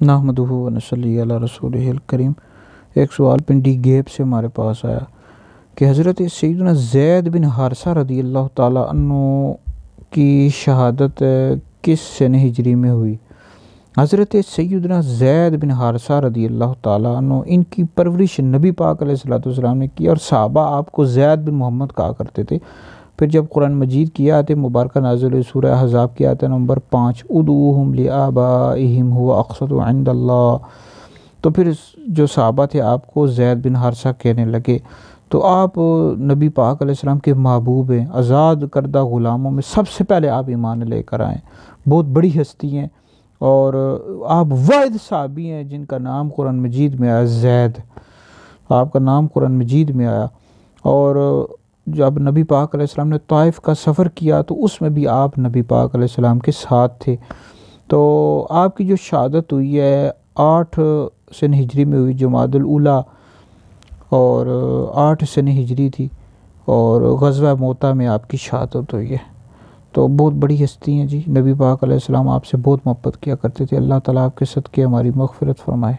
नहमदुहु व नसल्ली अला रसूलिहिल करीम। एक सवाल पिंडी गेप से हमारे पास आया कि हज़रत सैयदना ज़ैद बिन हारिसा रज़ियल्लाहु ताला अन्हु की शहादत किस सन हिजरी में हुई। हज़रत सैयदना ज़ैद बिन हारिसा रज़ियल्लाहु ताला अन्हु इनकी परवरिश नबी पाक अलैहिस्सलातु वस्सलाम ने की और सहाबा आपको ज़ैद बिन मोहम्मद कहा करते थे। फिर जब कुरान मजीद की आयत मुबारक नाज़िल हुई सूरह अहज़ाब की आयत नंबर 5 उदूहुम लिआबाइहिम हुवा अक़सतु इंदल्लाह, तो फिर जो सहाबा थे आपको ज़ैद बिन हारिसा कहने लगे। तो आप नबी पाक अलैहिस्सलाम के महबूब हैं, आज़ाद करदा ग़ुलामों में सबसे पहले आप ईमान लेकर आएँ। बहुत बड़ी हस्ती हैं और आप वाहिद सहाबी हैं जिनका नाम कुरान मजीद में आया ज़ैद, आपका नाम कुरान मजीद में आया। और जब नबी पाक अलैहिस्सलाम ने ताइफ का सफ़र किया तो उसमें भी आप नबी पाक अलैहिस्सलाम के साथ थे। तो आपकी जो शहादत हुई है 8 सन हिजरी में हुई, जमादुल ऊला, और 8 सन हिजरी थी और ग़ज़वा मोता में आपकी शहादत हुई है। तो बहुत बड़ी हस्ती हैं जी। नबी पाक अलैहिस्सलाम आपसे बहुत मोहब्बत किया करते थे। अल्लाह ताला आपके सदक़े हमारी मग़फ़िरत फ़रमाए।